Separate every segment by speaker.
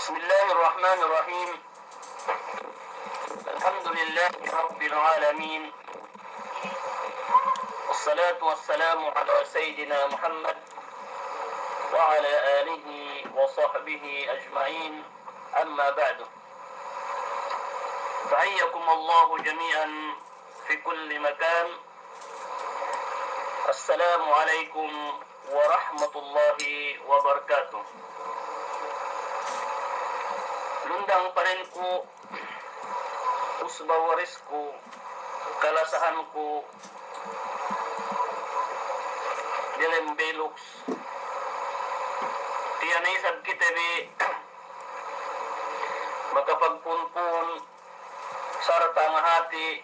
Speaker 1: Bismillahirrahmanirrahim. Alhamdulillahi Rabbil Alamin. Wassalatu wassalamu ala Sayyidina Muhammad wa ala alihi wa sahbihi ajma'in. Amma ba'du. Tahiyyakum Allahu jami'an fi kulli makan. Assalamu alaikum warahmatullahi wabarakatuh. Lundang panenku, usbawarisku, kalasahanku, dilembelux, tiyanisab kitabi, makapagpunpun, sarta nga hati,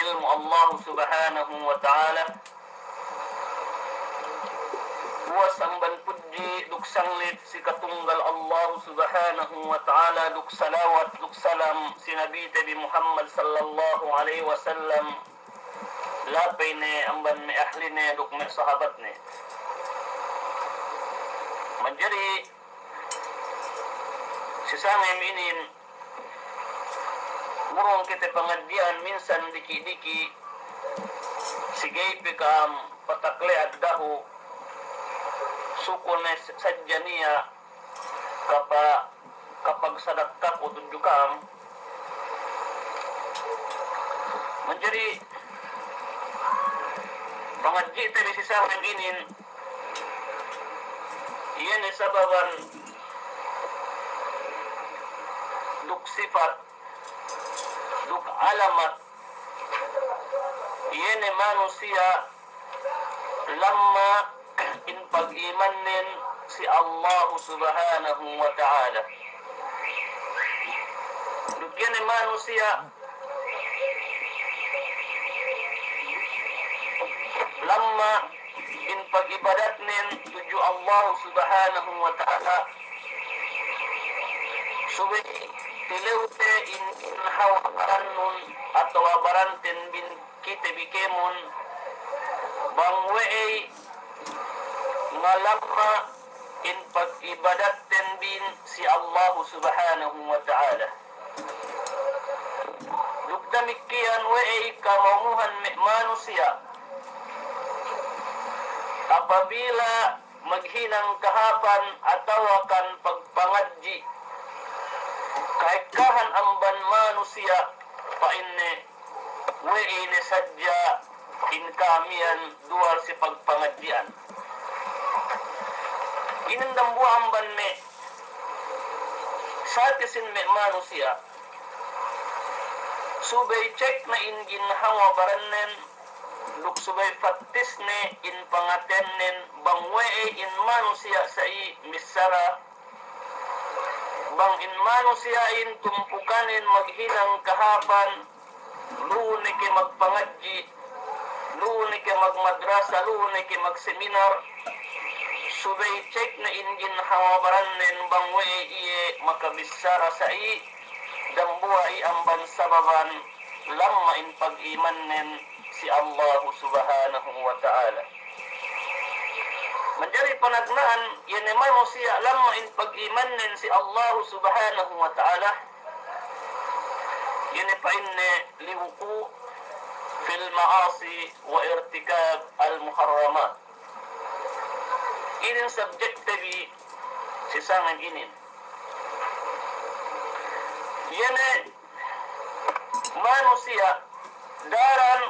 Speaker 1: ilmu Allah subhanahu wa ta'ala, buwas ang banpudji duksanglit si katunggal Allah subhanahu wa ta'ala duksalawat duksalam si Nabi Tabi Muhammad sallallahu alaihi wasallam lapay ne amban me ahli ne duk me sahabat ne menjadi sisangay minin murong kita pangadian minsan diki-diki sigay pikam patakle addahu sukun sadya niya kapag sadaktak o tunjukam menjadi pangadji tadi sisa maginin iyan ay sababan duk sifat duk alamat iyan ay manusia lamma in pag-imanin si Allah subhanahu wa ta'ala. Dugyan ni manusia lamma in pag-ibadat nin tuju Allah subhanahu wa ta'ala suwi tilewte in hawakan nun atau abarantin bin kita bikemun bangwei ngalamma in pag-ibadat bin si Allah subhanahu wa ta'ala. Dugdamikian wa'i kamamuhan manusia apabila maghinang kahapan atau akan pagpangadji kaikahan amban manusia pa inne wa'i ni sadya in kamian dual si pagpangadjian inandang buamban me satisin me manusia subay cek na in ginhawa barannen duk subay fattis ne in pangatennen bangwe in manusia sai misara bang in manusia in tumpukanin maghinang kahapan luune ke magpangadji luune ke magmadrasa luune ke magseminar subay cek na ingin hawabarannen bangwe iye makabisara sa i dambuai amban sababan lamma in pag-imannen si Allah subhanahu wa ta'ala. Menjadi panagnaan yan manusia lamma in pag-imannen si Allah subhanahu wa ta'ala yan pa inne liwuku fil maasi wa irtikab al-muharramat. Inin subject tabi sisangan inin. Yane manusia daran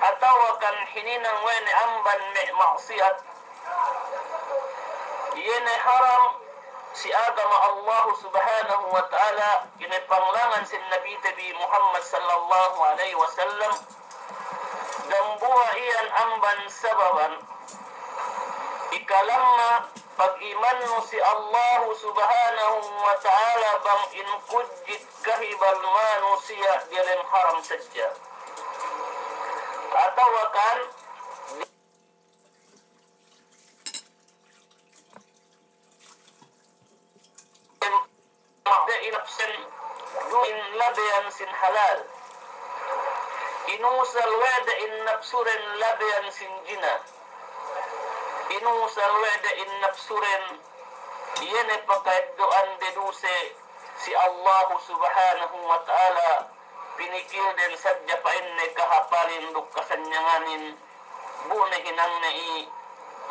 Speaker 1: atau akan hininang wene amban me maksiat. Yane haram si agama Allah subhanahu wa ta'ala yane panglangan si Nabi Tabi Muhammad sallallahu alaihi wasallam dan buwa iyan amban sababan ikalamma pag-iman mo si Allah subhanahu wa ta'ala bang inkujit kahibal manusia dalam haram saja. Atau akan inapsen duin labayan sin halal. Inusal wada in nafsuren labayan sin jina. Inusal wada in nafsuren yene pakaidoan deduse si Allah subhanahu wa ta'ala pinikil den sadya pa inne kahapalin duk kasanyanganin bune hinang na i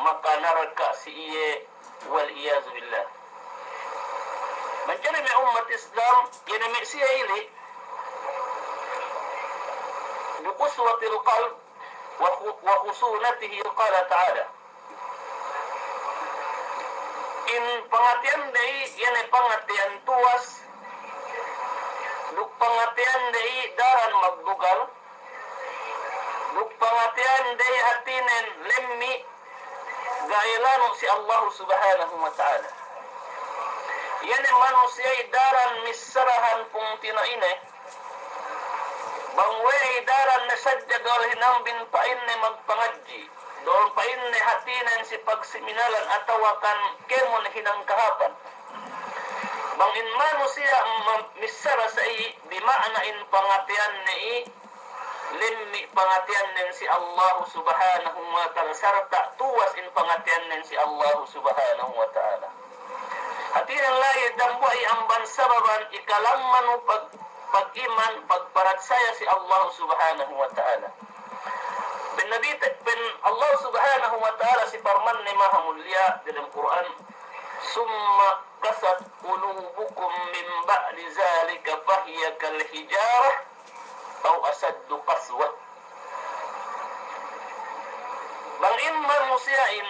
Speaker 1: makanarka si iye wal iyazu billah. Mencari umat Islam yang siya ili biquswatil qalb wa khusunatihi qala ta'ala in pangatian day yan pangatian tuwas duk pangatian day daran magdugal duk pangatian day hatinen lemmi gailano si Allah subhanahu wa ta'ala. Yan manusia daran misarahan pung tinaine bangwe daran na sadya dol hinambin pain ne magpangadji dol pain ne hatinen si pagsiminalan atawakan kemon hinang kahapan bang in manusia misara sa i bima'na in pangatian ne i limmi pangatian nen si Allah subhanahu wa ta'ala sarta tuwas in pangatian nen si Allah subhanahu wa ta'ala. Hatinan lahi dambuay ang bansababan ikalamman pag-iman pagparat saya si Allah subhanahu wa ta'ala. Ben Allah subhanahu wa ta'ala si parman ni maha mulia dalam Quran summa kasat qulubukum min ba'di zalika fahiya kal hijarah aw asaddu qaswa. Bang imman musiain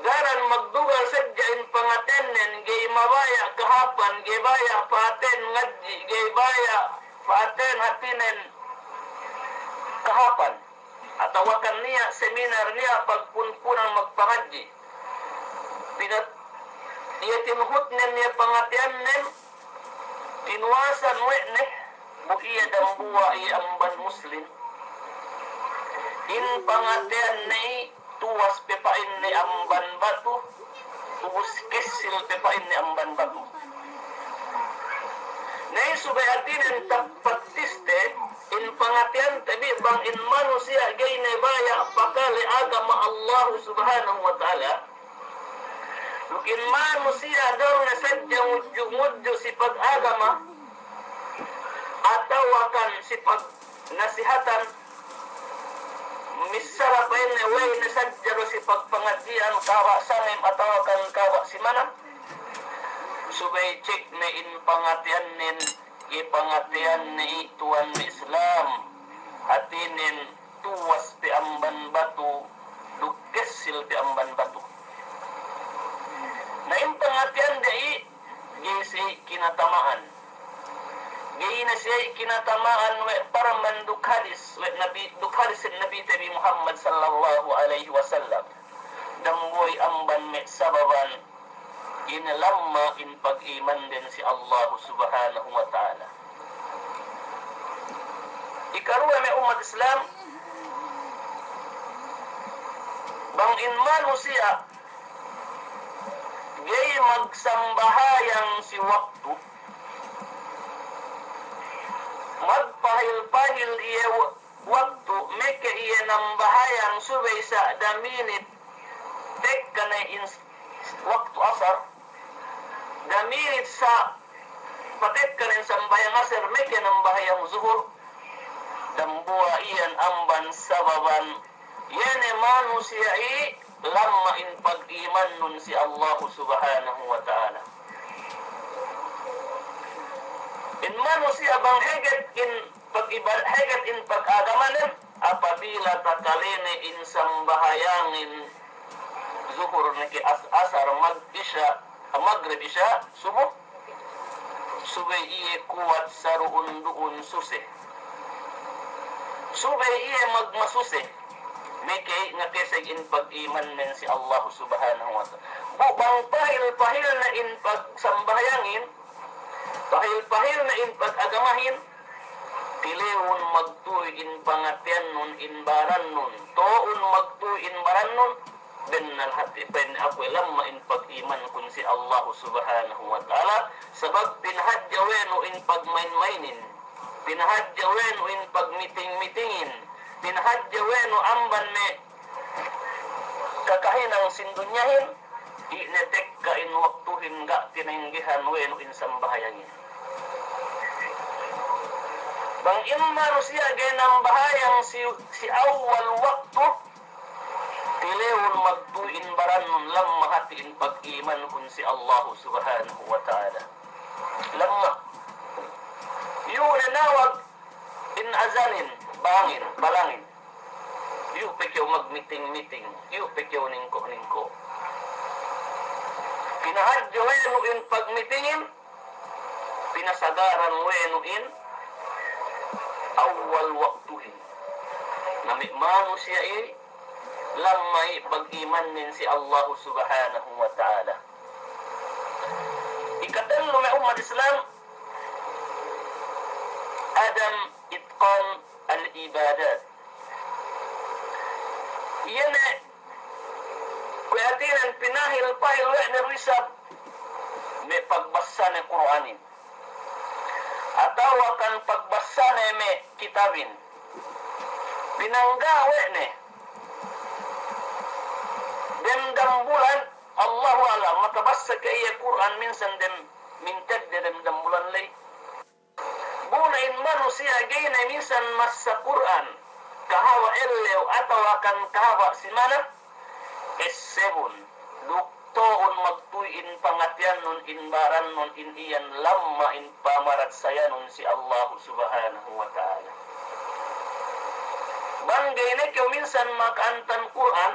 Speaker 1: garan magdugal sadyain pangatenen gay mabaya kahapan gay baya paten ngadji gay baya paten hatinen kahapan atawakan niya seminar niya pagpunpunan magpangadji pinat iya tinuhutnen niya pangatianen tinuwasan wetne bukiya dambuwa iya amban muslim in pangatian ni tuwas pepain ni amban batu tuwas kesil pepain ni amban batu nay subay atinen tapatiste in pangatian tabi bang in manusia gay na baya pakali agama Allah subhanahu wa ta'ala lukin manusia daw na sadya mudyo si pag-agama atawakan si pag-nasihatan misara pa yun way na sadya si pagpangadjian kawa sanim atawakan kawa si manam subay cek na in pangatian nin ipangatian ni tuan Islam hatinin tuwas ti amban batu dukesil ti amban batu na in pangatian dai gisi kinatamaan gina siya kinatamaan we paraman dukhalis we nabi dukhalis nabi tabi Muhammad sallallahu alaihi wasallam damboy amban me sababan inalamma in pag-iman din si Allah subhanahu wa ta'ala. Ikaruwa may umat Islam bang in manusia gay magsambahayang si waktu magpahil-pahil iya waktu meke iya nambahayang subay sa daminit tek kanay waktu asar daminit sa patet kanin sambayang asar meke nambahayang zuhur dambuwa iyan amban sababan yane manusia i lamma in pag-iman nun si Allah subhanahu wa ta'ala. In manusia bang heget in pag-agamanin apabila takalene in sambahayangin zuhur niki asar mag-isya maghrib isya subuh subay iye kuwat saruun duun susi subay iye magmasusi Miki nga keseg in pag-iman men si Allah subhanahu wa ta'ala. Bang pahil-pahil na in pagsambayangin, pahil-pahil na in pag-agamahin, tilewon magtuy in pangatyan nun, in baran nun, toon magtuy in baran nun, ben nalhati pen ako lamma in pag-iman kun si Allah subhanahu wa ta'ala, sabag pinahadyawen in pagmain-mainin, pinahadyawen in pagmiting-mitingin, pinahadyawen amban me kakahinang sindunyahin, inetek ka in waktuhin ga tininggihan weno in sambahayangin. Bang imman siya ganang bahayang si awal waktu, tilewon magtuin baran nun lamma hatiin pag-iman kun si Allah subhanahu wa ta'ala. Lamma yun nanawag in azanin, bangin, balangin. Yu pekyaw mag-meeting-meeting, yu pekyaw ningko-ningko. Pinahadyo weno in pag-meetingin, pinasagaran weno in awal waktuhin. Namikmano siya lamay pag-iman nin si Allah subhanahu wa ta'ala. Ikatalo may umat Islam, Adam itqan al-ibadat. Iyan kuyatinan pinahil-pahil na risab may pagbasa ng Quranin. Atawa kan pagbasa na may kitabin. Pinanggawe ni. Demdam bulan, Allahu alam, makabasa kaya Quran minsan mintag de demdam bulan lay. Bunain manusia gay na minsan mas sa Quran. Kahawa elew atawa kan kahawa simana. S7. Duktoon magtuin pangatyan nun inbaran nun iniyan lamma in pamarat saya nun si Allah subhanahu wa ta'ala. Banggay na kayo minsan makaantan Quran,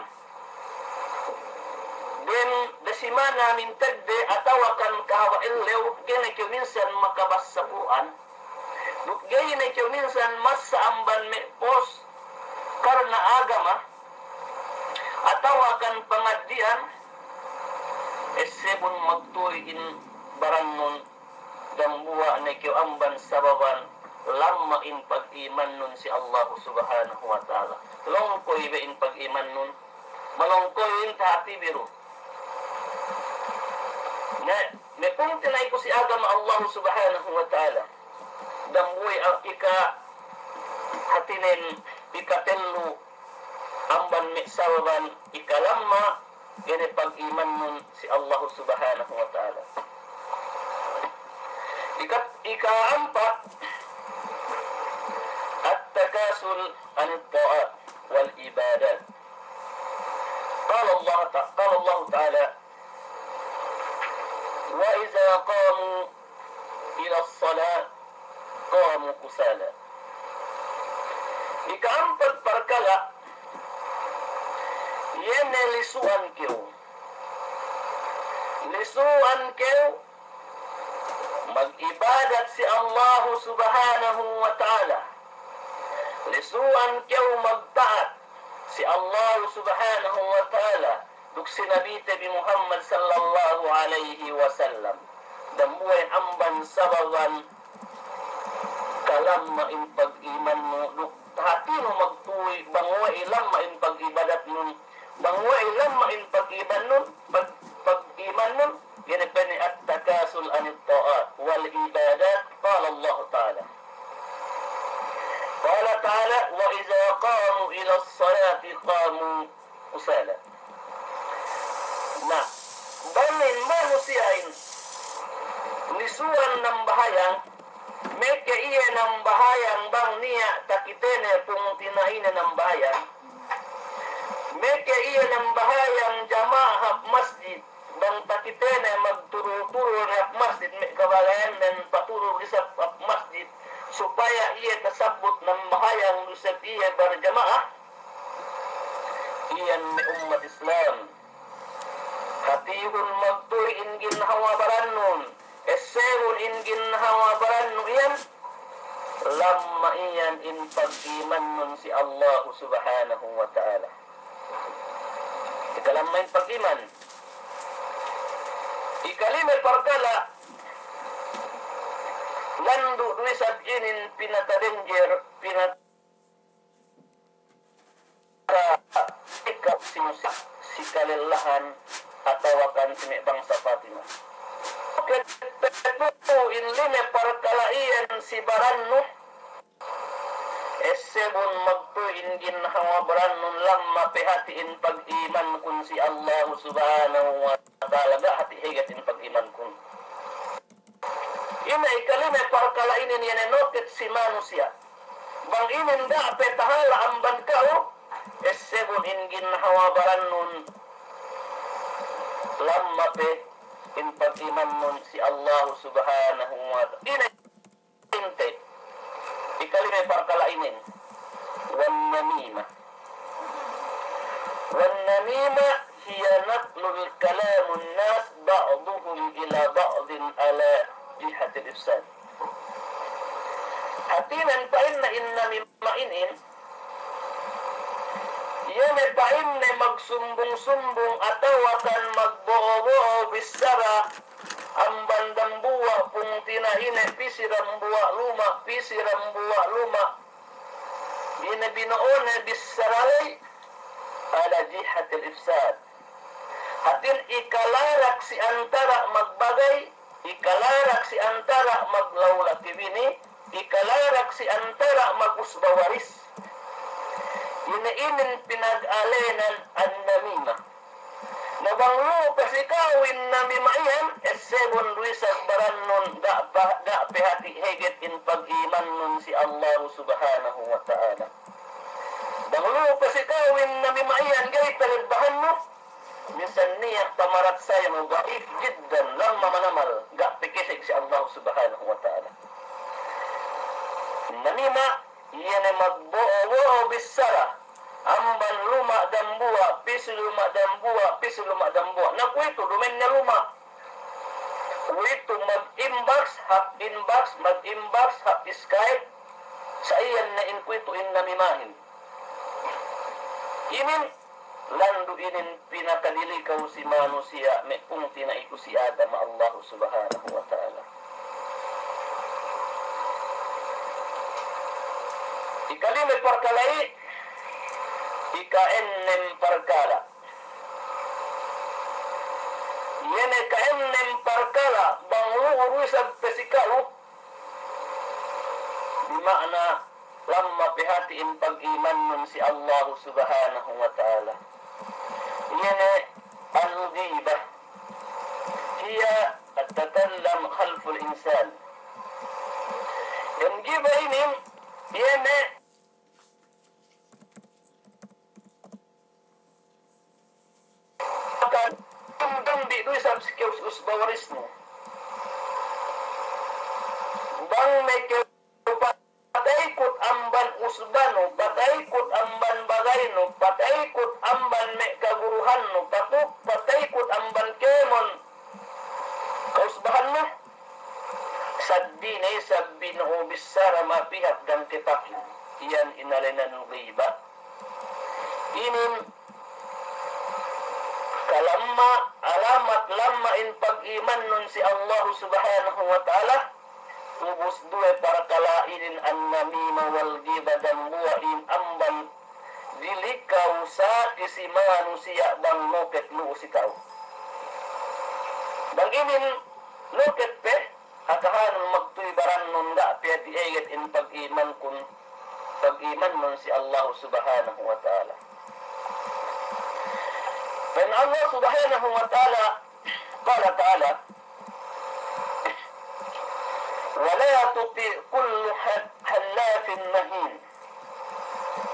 Speaker 1: then dasimana mintagde atawakan kahawa elew, gay na kayo minsan makabas sa Quran, gay na kayo minsan mas sa amban me pos, karna agama, atawakan pangadian, esebon magtuy in barang nun, dambuwa na kayo amban sababan, lamma in pag-iman nun si Allah subhanahu wa ta'ala. Longkoy ba in pag-iman nun? Malongkoy in tahati biro. May punti na iko si agama Allah subhanahu wa ta'ala. Dambuay ang hatinin ikatelu amban mi sababan ikalamma gani pag-iman nun si Allah subhanahu wa ta'ala. Ika-ampat التكاسل عن الطاعات والعبادات. قال الله تعالى: وإذا قاموا إلى الصلاة قاموا كسالى. Ika-ampat perkala yan lisuan kiyo. Lisuan kiyo mag-ibadat si Allah subhanahu wa ta'ala. Lisuan kiyo magtaat si Allah subhanahu wa ta'ala. Duk sinabite bi Muhammad sallallahu alaihi wasallam. Damuay amban sababan kalamma in pag-iman mo. Duk hati mo magtuwi bangwa ilam main pag-ibadat nun. Bangwa ilam main pag-iban nun. Pag-iman nun. Ginipani at takasul anit ta'at wal ibadat. Qala Allah ta'ala. قال تعالى: وإذا قاموا إلى الصلاة قاموا كسالى. Nah, banin manusiain lisuan ng bahayang meke iya ng bahayang bang niya takitene kung tinaina ng bahayang meke iya ng bahayang jamaah masjid bang takitene magturo-turo ng masjid may kabalayan ng paturo sa masjid supaya ia kasabot ng bahayang lusag iya berjamaah iyan may umat Islam hatihun magtuy in ginhawa baran nun esehun in ginhawa baran nun iyan lamma iyan in pag-iman nun si Allah subhanahu wa ta'ala. Ikalamma in pag-iman. Ikalime parkala, landu duisab inin pinata-danger, ikaw si kalilahan atawakan si bangsa Fatimah. Ketetu in lime parkalaian si barannu esebun magtuin ginhawa barannun lamma pehatiin pag-iman kun si Allah subhanahu wa ta'ala ga hati higatin pag-iman kun. Ina ikalime parkalainin yan enoket si manusia. Bang inin da petahala amban kau esebun in ginhawa barannun lamma pe in pag-iman nun si Allah subhanahu wa ta'ala. Ina inte ikalime parkalainin wan namima hiya naqlul kalamun nas ba'duhum ila ba'din ala jihatil ifsad. Hatinan pa inna namima inin yan ay pa inna magsumbong-sumbong ataw akan magbuo-buo bisara ang bandang buwa pung tinahine pisiram buwa luma ina binoon bisaralay ala jihatil ifsad. Hatin ikalarak si antara magbagay, ikalarak si antara maglawla kibini, ikalarak si antara magusbawaris. Inin pinag-alenan ang namima. Nabanglo pasikawin namima iyan, esebon luisag barannon da pehati hegit in pag-iman nun si Allah subhanahu wa ta'ala. Banglo pasikawin namima iyan, gay talagbahan mo. Minsan niya tamarat saya mo, gaif jiddan lang mamanamal, ga pikisig si Allah subhanahu wa ta'ala. Namima, iyan ay magbuo bisara amban luma dan buwa pisu luma dan buwa nakuito dumen na luma kuito mag-inbox hap Skype sa iyan na inkuito in namimahin inin landu inin pinakadilikaw si manusia may pungti na iku si Adam Allah subhanahu wa ta'ala. Ikalime parkalai ika-ennem parkala. Yene ka-ennem parkala banglu urusag pesikalu. Di makna lamma pihatiin pag-iman nun si Allah subhanahu wa ta'ala. Yene al-ghibah. Hiya at-tatallam khalful insan. Yung ghibah ini yene di doy sab sikius usbawaris mo bang may pataykot amban usbano pataykot amban bagay no pataykot amban may kaguruhan no pataykot amban kemon kausbahan mo saddi na sabbi na ubisara mapihat dan kitakin iyan inalinan ghibah inin kalamma alamat lamma in pag-iman nun si Allah subhanahu wa ta'ala tubus duwe para kalainin an namima wal ghibah dan buwain amban dilikaw sa isi manusia bang noket lu usikaw bang inin noket pe hatahan magtuy baran nun da pe di eget in pag-iman nun si Allah subhanahu wa ta'ala. Dan Allah subhanahu wa ta'ala qala ta'ala ولا تطع كل حلاف مهين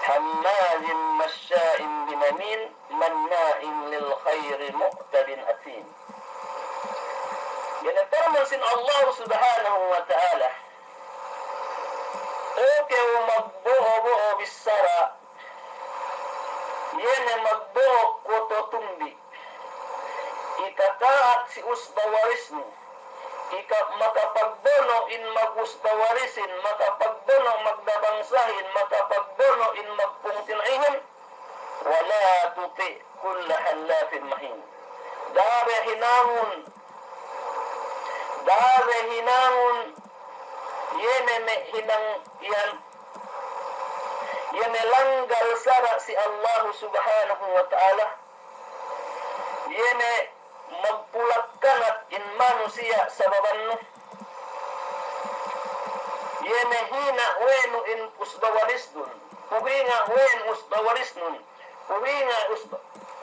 Speaker 1: حمال مشاء بنميم مناع للخير معتد أثيم. Yan ang sin Allah subhanahu wa ta'ala. Okay, magbuo-buo bisara. Yan ang magbuo ko to tumbi. Itataat si usbawaris mo. makapagbono in magusbawarisin, makapagbono magdabangsahin, makapagbono in magpungtinaihin, wala tuti kulla halafin mahin. Dare hinangun, yene me hinang yan, yene langgal sara si Allah subhanahu wa ta'ala, yene magpulakkanat in manusia sa babanno, yene hina wenu in usbawarisdun, puhinga wen usbawarisnun, puhinga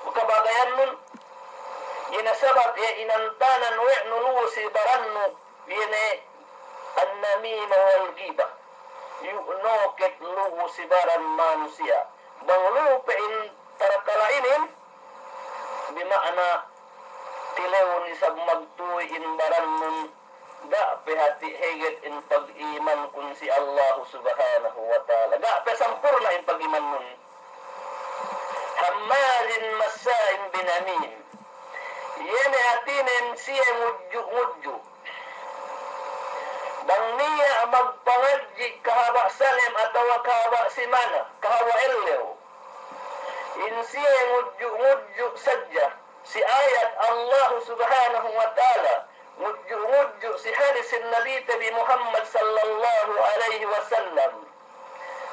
Speaker 1: kabagayan nun, yene sabat ya inantanan wenu lusi barannu, yene annamima wal gibah, yu'noket lusi baran manusia, bang lupa in tarakalainin, bimakna tilewon isag magtuwi in baran nun, da pe hati heget in pag-iman kun si Allah subhanahu wa ta'ala, da pe sampurna in pag-iman nun. Hammalin masain binamin, yene hatinin siya ngudju, bang niya magpangadji kahaba salim atawa kahaba simana, kahaba ellew, in siya ngudju sadya, si ayat Allah subhanahu wa ta'ala, ngudju si hadis Nabi Nabi Muhammad sallallahu alaihi wasallam,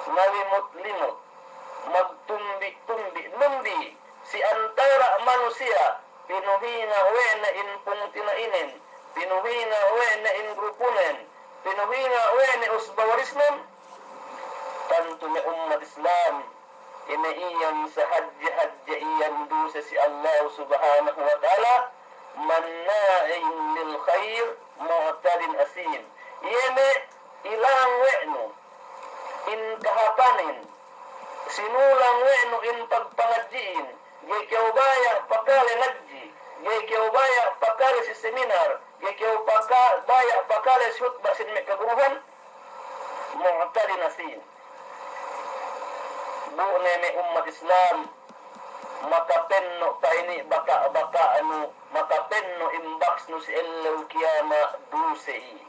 Speaker 1: malimut-limut, magtumbi-numbi, si antara manusia, pinuhinga wena in pungtinainin, pinuhinga wena in grupunen, pinuhinga wena usbawarisnen, tanto may umat Islam, inaiyan sa hadja iyan dusa si Allah subhanahu wa ta'ala, manna'in lil khair, mu'tadin asim. Iyeme ilang wenu in kahapanin, sinulang wenu in pagpangadjiin, gaykaw baya pakale nagji, gaykaw baya pakale si seminar, gaykaw baya pakale si hutba sin may kaguruhan, mu'tadin asim. Bu'ne may umat Islam, makapenno pa ini baka makapenno imbaks no si ellaw kiyama dusei,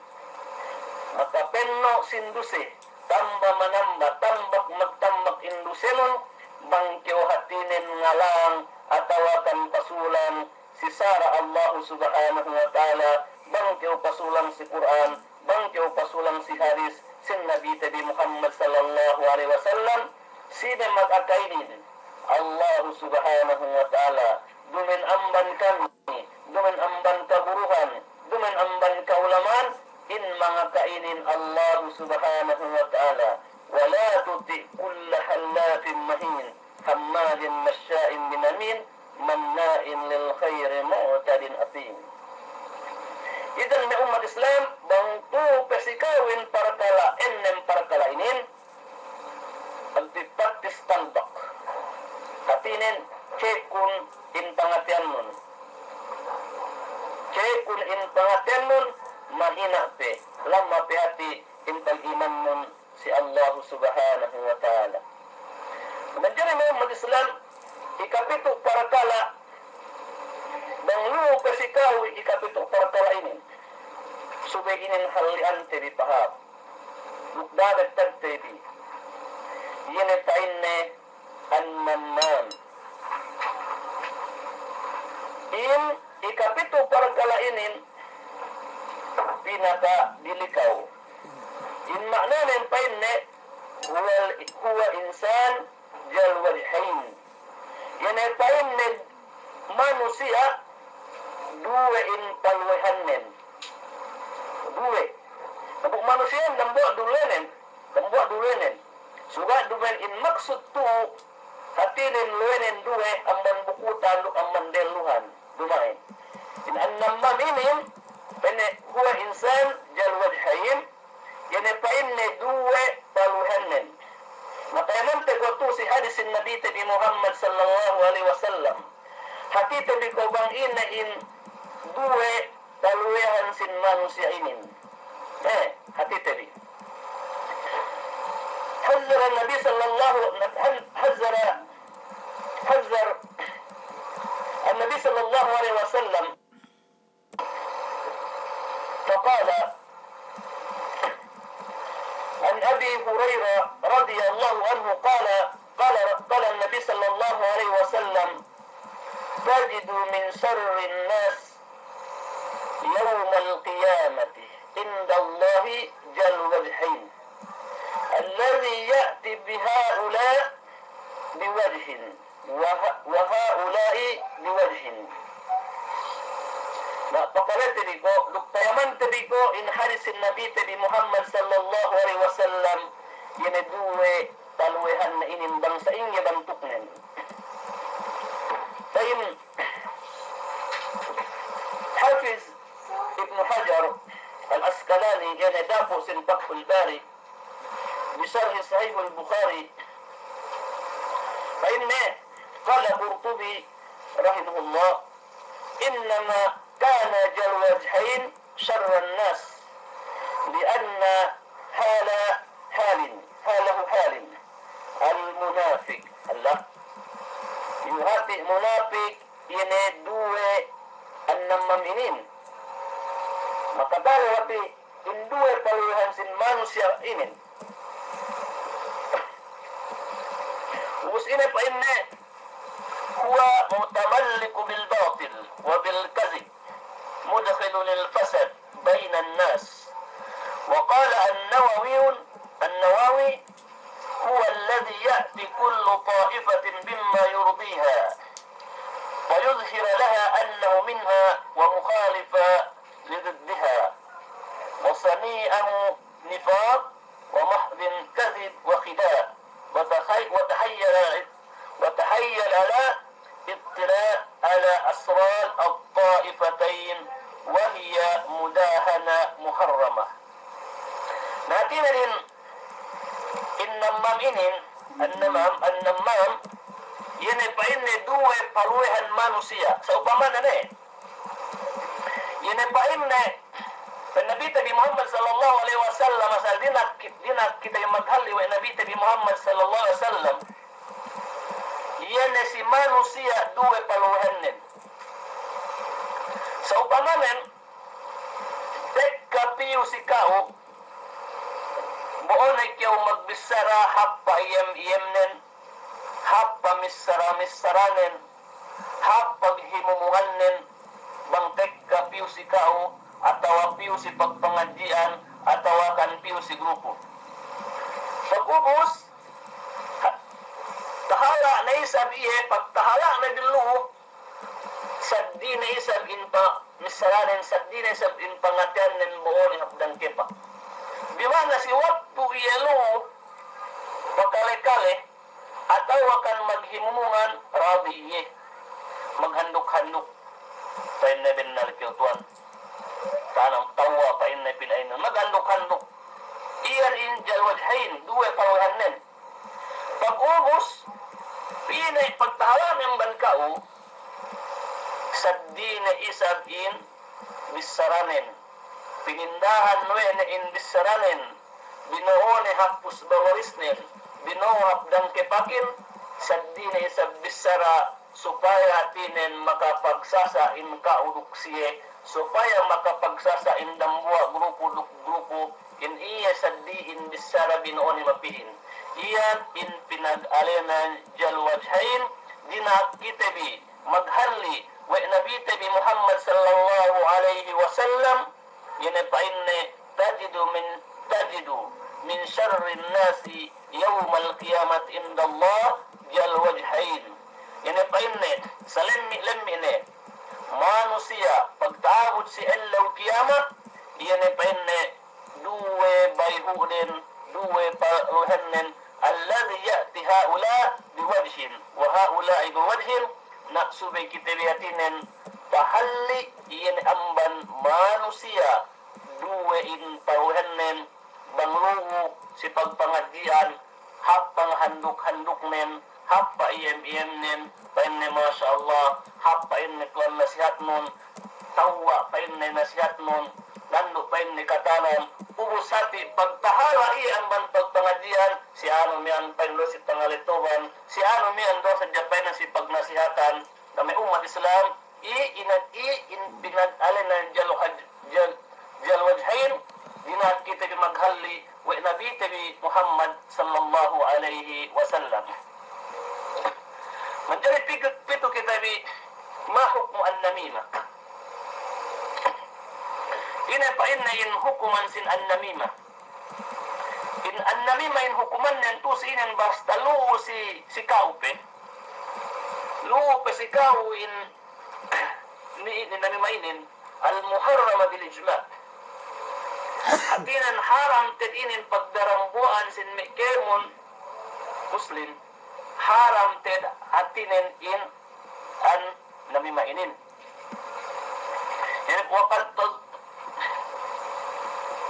Speaker 1: makapenno sinduse, tamba manamba, tambak magtambak indusenon, bangkyo hatinin ngalang atawakan pasulan si Sara Allah subhanahu wa ta'ala, bangkyo pasulang si Quran, bangkyo pasulang si hadis sin Nabi Nabi Muhammad sallallahu alaihi wasallam, sine mag-akainin Allah subhanahu wa ta'ala, dumen amban kami, dumen amban kaburuhan, dumen amban kaulaman, in mga kainin Allah subhanahu wa ta'ala, wala tuti kulla halafin mahin, hammalin masya'in binamin, manna'in lil khairi mu'tadin atim. Idan may umat Islam, bang tu pesikawin parkala ennem parkala inin, pagpipaktis tanbak, hatinin cekun in pangatian nun, cekun in pangatian nun, mahina pe, lama pe hati in pag-iman nun si Allah subhanahu wa ta'ala. Kemudian may umat Islam, ikapito parakala, bang lu pesikaw ikapito parakala ini, subay inin halian tebi pahap, lukdadag tag tebi, yene painne an-namman. In ikapito parakala inin, pinaka dilikaw. In maknanin painne, huwa insan jal wajhain. Yene painne manusia, duwe in palwehannen. Duwe. Kapag manusia, nambuak dulenen. Sugat dumen in maksud tu, hatinin luenen duwe, amman bukutan, amman deluhan. Dumain. In an-namman inin, pene huwa insan jal wajhain, yene painne duwe palwehannen. Matayanan tegotu si hadis Nabi Nabi Muhammad sallallahu alaihi wasallam. Hati tabi ko bang ina in duwe taluyahan sin manusia inin. Hati tabi. Hazar Nabi sallallahu hazar Nabi sallallahu alaihi wasallam. الناس يوم القيامة عند الله ذا الوجهين الذي يأتي بهؤلاء بوجه وهؤلاء بوجه. Pakalat tadi ko, luktayaman tadi ko in harisin Nabi tadi Muhammad sallallahu alaihi wasallam yene duwe talwehan na inimbang sa inyo bantuknen. Tayin Hafiz Ibn Hajar Al-Asqalani yene dapo sin Fathul Bari بشرح صحيح البخاري فإن قال قرطبي رحمه الله إنما كان ذا الوجهين شر الناس لأن حاله حال المنافق الله يهاتي منافق يندوه النمامinin makadalo hati indue paluhan sin manusia ini وسئل فإن هو متملك بالباطل وبالكذب مدخل للفساد بين الناس. وقال النووي هو الذي يأتي كل طائفة بما يرضيها ويظهر لها أنه منها ومخالف لضدها وصنيعه نفاق ومحض كذب وخداع وتحيل على اطلاع على أسرار الطائفتين وهي مداهنة محرمة. Natin النمام yene pa inne duwe paluhan manusia sa upama na yene pa inne Nabi Nabi Muhammad sallallahu alaihi wasallam asal dinak kita yang maghalli wa Nabi Nabi Muhammad sallallahu alaihi wasallam yene si manusia duwe paluhannen sa upamanen tekka piu si kao buon ay kiyaw magbisara happa iyem-iyemnen happa missaranen happa himumuhannen bang tekka piu si kao atau piu si pagpangadjian atau kan piu si grupo. Pag-ubos, tahala na isab iye, pagtahala na dulu, saddi na isab inpa misaranin, saddi na isab inpangatian ng buo ni hapdang kepa. Bimana si waktu iyelo, pagkale-kale, atau akan maghimumungan, rabi iye, maghandok-handok, tayo na binal kiltuan. Tanam tawa pa inna pinainan magandok-handok iyan injal wajhain duwe pawahannen pag-ubos pinay pagtahalan ng bankao saddi na isab in bisaranen pinindahan na in bisaranen binuo ni hapus bawarisnen binuo hapdang kepakin saddi na isab bisara supaya tinen makapagsasa in kauduk siye supaya makapagsasa in dambua grupo in iya saddi in bisara binuo ni mapihin iyan in pinag-alenan jal wajhain dinakitabi maghalli wa nabi tabi Muhammad sallallahu alaihi wasallam yanapainne tajidu min syarri nasi yawmal qiyamat indallah jal wajhain yanapainne salammi ne manusia pagtaabot si Allah kiamat yanapainne duwe bayhuden duwe paluhannen alladhi ya'ti haula biwajhin wa haula biwajhin naksubay kitabiyatinen pahalli iyan amban manusia duwe in paluhannen banglungu si pagpangadjian hapang handuk-handuknen happa iyem-iyemnen painne masya Allah happa inne klan nasihat nun tawa painne nasihat nun nanduk painne katanan ubus hati pagtahala iyan ban pagpangadjian si ano miyan painlo si pangalituban si ano miyan do sa japay na si pagnasihatan kami umat Islam in pinag-alin na jal wajhain dinat kita maghalli wa nabi tabi Muhammad sallallahu alaihi wasallam. Menjadi pito kita bi ma hukmu an-namimah Ina pa inna in hukuman sin an-namima. In an-namima in hukuman nan tu sinin basta luo si kaupe. Luo pa si kau in ni namima inin al-muharrama bil ijma'. Hatinan haram ted inin pagdarambuan sin mikemon muslim. Haram ted hatinan in an namima inin. Yani waqad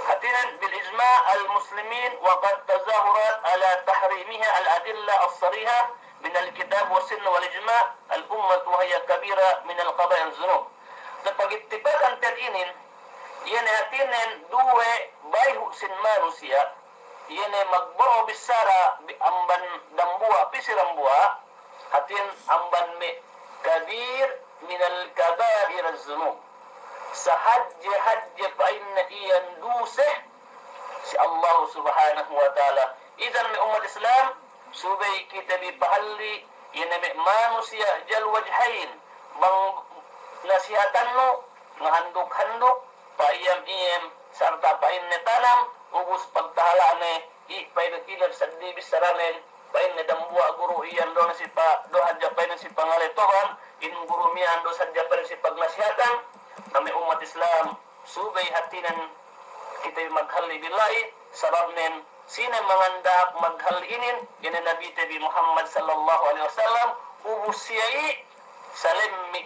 Speaker 1: hatinan bil ijma' al-muslimin waqad tazahurat ala tahrimiha al-adilla as-sariha min al-kitab wa sunnah wal ijma' al-ummah wa hiya kabira min al-qada' al-zunub. Kapag ittifakan ted inin yan hatinan duwe bayhu sin manusia yan magbao bisara amban dambua pisirambua hatin amban me kabir min al-kaba'ir az-zunub sahajje pa inna iyan duseh si Allah subhanahu wa ta'ala. Idan mi umat Islam subay kita bipahalli yan me manusia jal wajhain bang nasihatan no ngahanduk-handuk paiyam-iyam sarta pain ne tanam ubus pagtahalane i pain kilab saddi bisaranen pain ne dambua guru iyan do si pa do hadja pain si pangaletohan in guru mian do sadja pain si pagnasihatan kami umat Islam subay hatinan kita maghalli billahi sabab nen sine mangandak maghalinin ina Nabi Tabi Muhammad sallallahu alaihi wasallam ubus siyai salemmi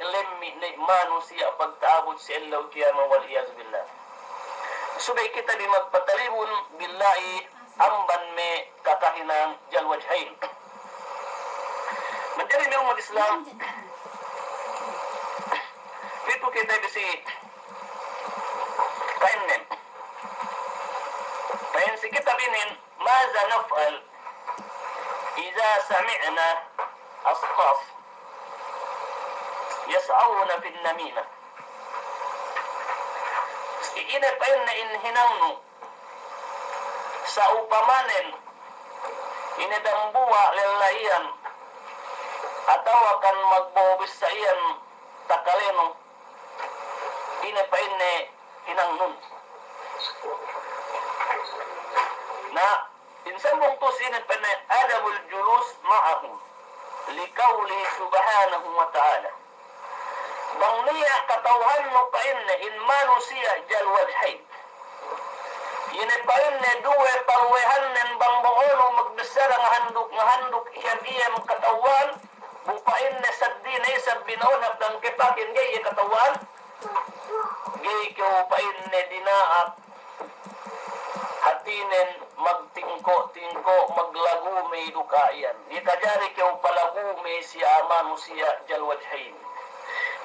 Speaker 1: ni manusia pagtaabot sa ilaw kiyama wal iyaz billah. Subay kita di magpatalibon billahi amban me kakahinang jal wajhain. Menjadi may umat Islam ito kita bisi kainin kain si kita binin maza naf'al iza sami'na asqaf yas'awna fin namimah. Ina pa yun na inhinangno sa upamanen inadambuwa lalayan ataw akan magbobis sa iyan takaleno ina pa yun na hinangnon na insan mong tusinin pa na adabul julus ma'ahum likawli subhanahu wa ta'ala bang niya katawhan mo pa inne in manusia jal wajhay yun pa inne duwe palwehan nen bang boono magbisara nga handuk iyam katawan bupa inne saddi na isab binaunap ng kipakin gay katawan gay kyo pa inne dinaak hatinen magtingko maglagume dukayan ikajari kyo palagume siya manusia jal wajhain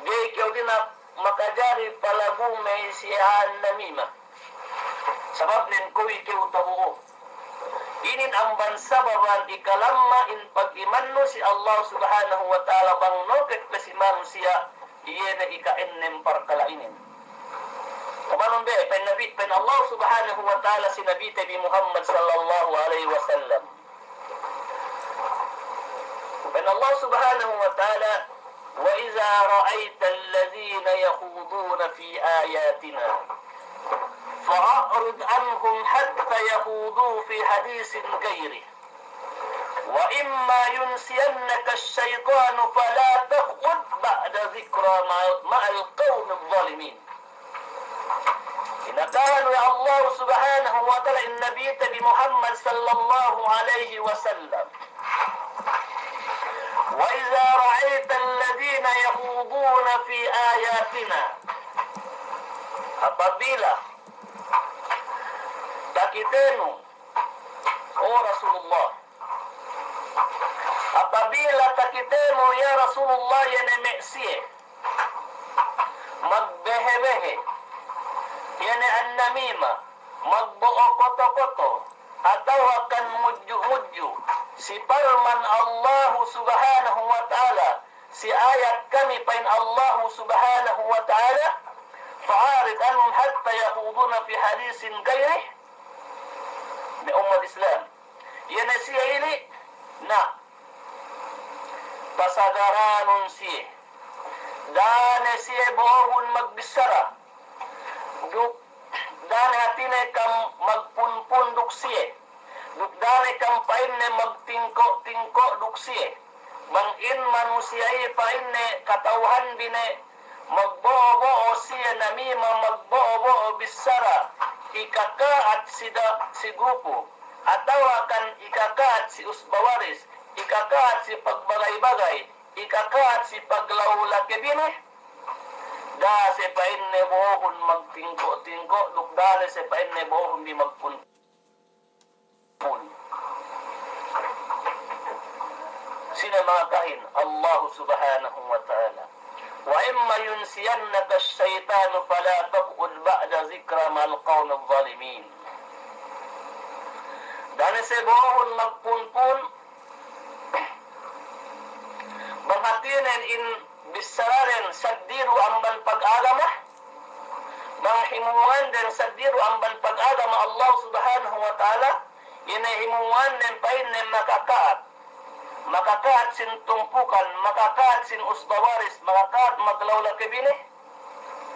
Speaker 1: gay kyo din na makajari palagume siya namima sabab nin kuwi kyo tabuo inin ang bansababan ikalamma in pag-imanno si Allah subhanahu wa ta'ala bang nokit pa si manusia iye na ikainnem parkalainin kamanon be pen Allah subhanahu wa ta'ala si Nabi Tabi Muhammad sallallahu alaihi wasallam pen Allah subhanahu wa ta'ala وَإِذَا رَأَيْتَ الَّذِينَ يَخُوضُونَ فِي آيَاتِنَا فَأَعْرِضْ عَنْهُمْ حَتَّى يَخُوضُوا فِي حَدِيثٍ غَيْرِهِ وَإِمَّا يُنْسِيَنَّكَ الشَّيْطَانُ فَلَا تَقْعُدْ بَعْدَ ذِكْرَى مَعَ الْقَوْمِ الظَّالِمِينَ إن كانوا يا الله سبحانه وتعالى النبي بمحمد صلى الله عليه وسلم وإذا رأيت الذين يخوضون في آياتنا apabila takitenu oh Rasulullah apabila takitenu ya Rasulullah yan emeksie magbehe-behe yan an-namima magbuo koto-koto ataw akan mudyo-mudyo si parman Allah subhanahu wa ta'ala si ayat kami pain Allah subhanahu wa ta'ala fa'arid anhum hatta yakhuduna fi hadisin gairih ni umat Islam yan siya ini na pasadaranun siya dane siya bohon magbisara bine kam magpunpun duksiye. Dukdane kam painne magtingko duksiye. Bangin manusiai painne katauhan bine magbobo siya namima magbobo bisara. Ikakaat si grupo. Atau akan ikakaat si usbawaris. Ikakaat si pagbagay-bagay. Ikakaat si paglaula kebine. Da se painne bohon magtingko dukdane se painne bohon di magpunpun. Sino mga kahin? Allah subhanahu wa ta'ala. Wa imma yunsiyannaka ash-shaytanu fala taq'ud ba'da zikra ma'al qawmi adh-dhalimin. Dane se bohon magpunpun banghatinen in bisararen saddiru amban pag-agama manghimungan den saddiru amban pag-agama Allah subhanahu wa ta'ala inahimungan den painne makakaat sin tumpukan, makakaat sin usbawaris, makakaat maglawla kebine.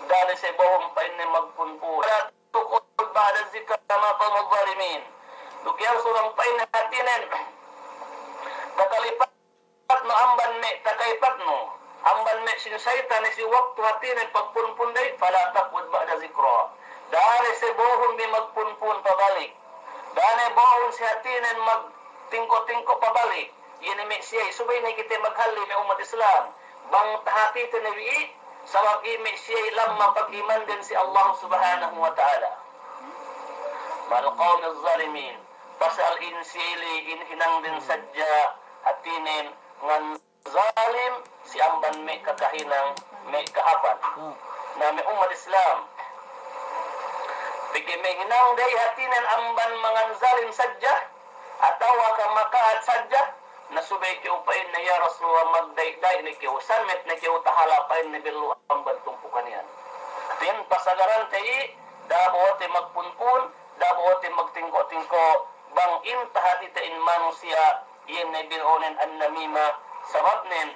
Speaker 1: Dali sa bohong painne magpunpun. Tukod ba'da zikra ma qawmi adh-dhalimin. Dukyang surang painne hatinen. Takalipat no amban me takaipat no. Amban me sin saytan si waktu hatinen pagpunpun day fala taqud ba'da zikra. Dali sa bohong bi magpunpun pabalik. Dali bohong si hatinen magtingko-tingko pabalik. Ini meksiyay, subay na kita maghali may umat Islam. Bang tahati ito nabi, sabab meksiyay lang mapag-iman din si Allah subhanahu wa ta'ala. Malqawm al-zalimin. Pasal insili, inhinang din sadya, hatinin, ngan zalim, si amban may kakahinang, may kahapan. Na may umat Islam. Bigi may hinang day hatinin amban mga zalim sadya, atawa ka makaat sadya, nasubay ki upain na ya Rasulullah magdayday ni ki usanmet na ki utahala pain ni bilu ang bantumpukan yan. Tin pasagaran tayi dabote magpunpun, dabote magtingko-tingko bang intahati ta in manusia yen na bilonen an namima sabab nen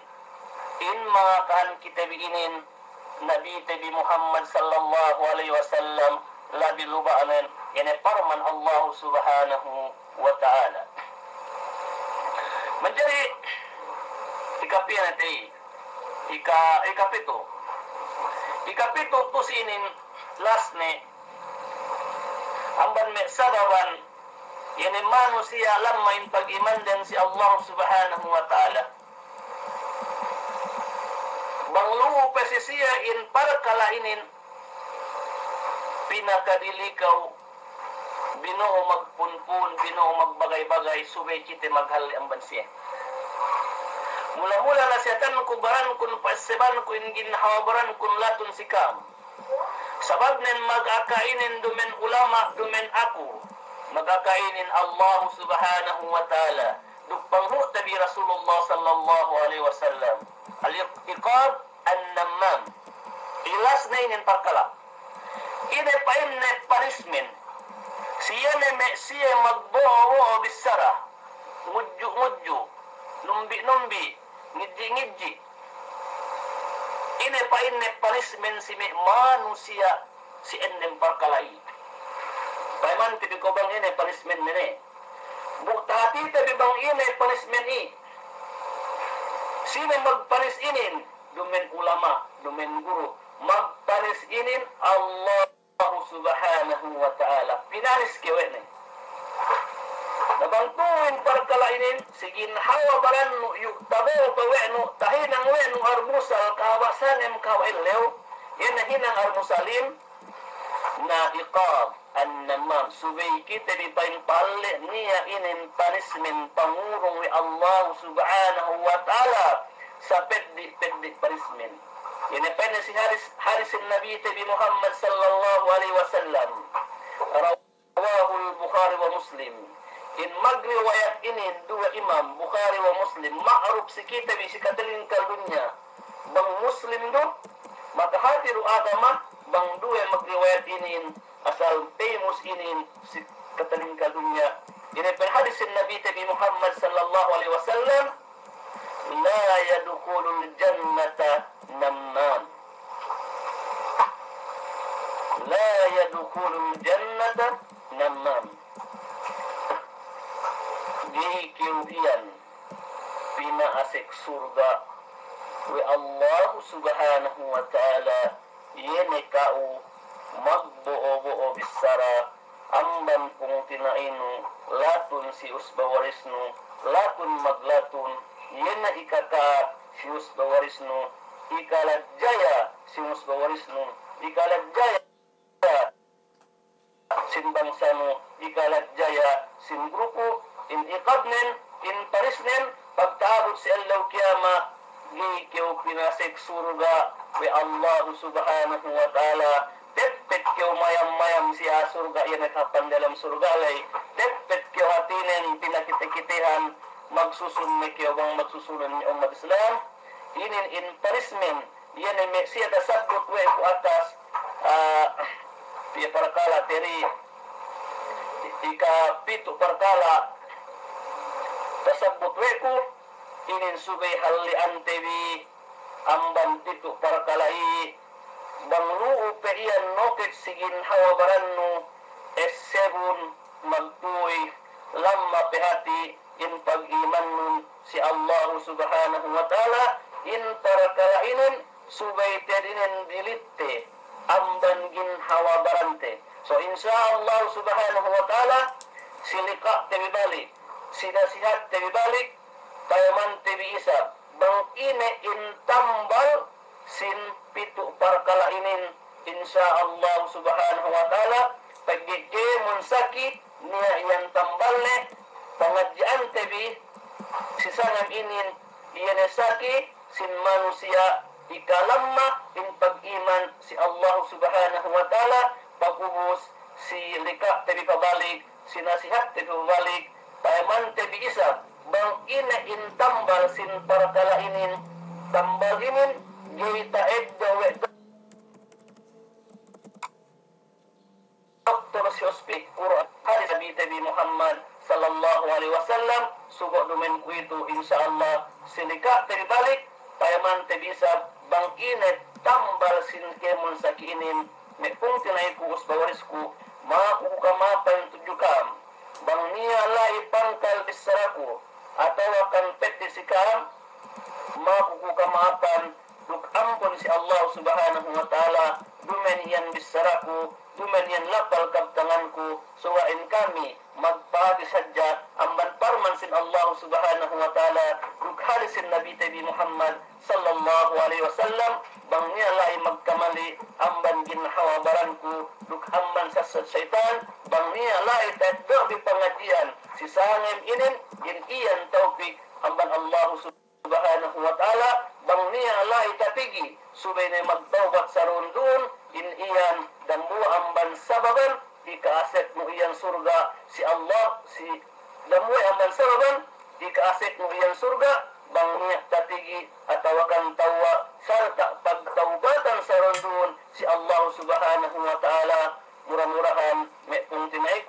Speaker 1: in mga kahan kita biginin Nabi Tabi Muhammad sallallahu alaihi wasallam labi lubaanen ene parman Allah subhanahu wa ta'ala. Menjadi ikapian nanti ikapito to sinin last ne amban me sababan yani manusia lamain pag-iman din si Allah subhanahu wa ta'ala banglu pesisia in parkalainin pinakadilikaw Binoo magpunpun, binoo magbagay-bagay, subay kiti maghali ang bansiya. Mula-mula na siya tan kubaran kun pasiban kun ginhawabaran kun latun sikam. Sabab nen mag-akainin dumen ulama, dumen ako. Mag-akainin Allah subhanahu wa ta'ala. Dukpanghu tabi Rasulullah sallallahu alaihi wasallam. Al-iqab an-nammam. Ilas na inin parkala. Ine pa inne punishment. Siya magbobo bisara, mudju, numbi, ngidji. Ini pa inne punishment si manusia si ennem parkalai. Paiman tibi ko bang ini punishment nene. Buktati tibi bang ini punishment i. Sino magpanis inin? Dumen ulama, dumen guru. Magpanis inin Allah subhanahu wa ta'ala. Pinanis kewe ni. Nabantuin parkalainin, sigin hawa baran yuk tabo pawenu, tahinang wenu arbusal kawasanem kawaileo, yan hinang arbusalim, na iqab, an-namam, subay kita di pain palle niya inin panismin pangurong ni Allah subhanahu wa ta'ala sa peddi panismin. Ini pada si Haris Nabi Tabi Muhammad sallallahu alaihi wasallam. Rawahul Bukhari wa Muslim. In magriwayat ini dua imam Bukhari wa Muslim. Ma'ruf si kita si kataling kaldunya. Bang Muslim do maka hatiru agama bang dua magriwayat ini asal famous ini si kataling kaldunya. Ini pada hadis Nabi Tabi Muhammad sallallahu alaihi wasallam. La yadkhulul jannata namman. La yadkhulul jannata namam. Gikiuhian pinaasik surga wa Allah subhanahu wa ta'ala yene kau magbuo-buo bisara amban kung tinainu latun si usbawarisnu latun maglatun yena ikaka si usbawarisnu ikalajaya si usbawarisnu ikalajaya sin bangsanu ikalajaya sin grupo in iqabnin in parisnin pagtaabot si Allah kiyama gikiw pinasik surga wa Allah subhanahu wa ta'ala tepet kiyo mayam-mayam siya surga yan naghapan dalam surga lay tepet kiyo hatinin pinakita-kitihan magsusun kiyo bang magsusunan ni umat Islam inin in parismin yan ay siya tasabot we po atas parakala teri ika-pito parakala tasabot we ko inin sugay halian tewi amban pito parakalai bangru pe iyan nokit sigin hawabaranno S7 magtuoy lamma pehati in pag-iman nun si Allah subhanahu wa ta'ala in parakalainin subay terinin dilitte amban gin hawabarante. So insya Allah subhanahu wa ta'ala silika tewi balik sinasihat tewi balik tayaman tewi isab bang ine in tambal sin pitu parkalainin insya Allah subhanahu wa ta'ala paggigimun sakit niya iyan tambalne pengajian tebi sisangam inin iyan sakit sin manusia ikalamma in pag-iman si Allah subhanahu wa ta'ala pagubus si lika tebi pabalik sinasihat tebi pabalik tayaman tebi isab bang ina in tambal sin parkalainin tambal inin Gita eddawe doktor si hospik Quran hadis Nabi Muhammad sallallahu alaihi wasallam sugo dumen ku itu insyaallah silika terbalik payaman te bisa bang ine tambal sin kemun sakinin me kung tinay ku usbawarisku maku kamapan tujukam bang niya lai pangkal bisaraku atau akan peti sikam maku kamapan duk ampun si Allah subhanahu wa ta'ala dumen yan bisaraku dumen yan lapal kabtanganku suwain kami magpahati sadya amban parman sin Allah subhanahu wa ta'ala duk halisin Nabi Tabi Muhammad sallallahu alaihi wasallam bang niya lai magkamali amban ginhawabaranku duk amban sasad syaitan bang niya lai taddo di pengajian si sangem inin gin iyan taufik amban Allah subhanahu wa ta'ala bang niya lai tatigi subay na magtawbat sa rundun in iyan dan amban sababan ikaaset mo iyan surga si Allah si damuay amban sababan ikaaset mo iyan surga bang niya tatigi atawakan tawa sarta pagtawbatan sa rundun si Allah subhanahu wa ta'ala murah-murahan may puntinay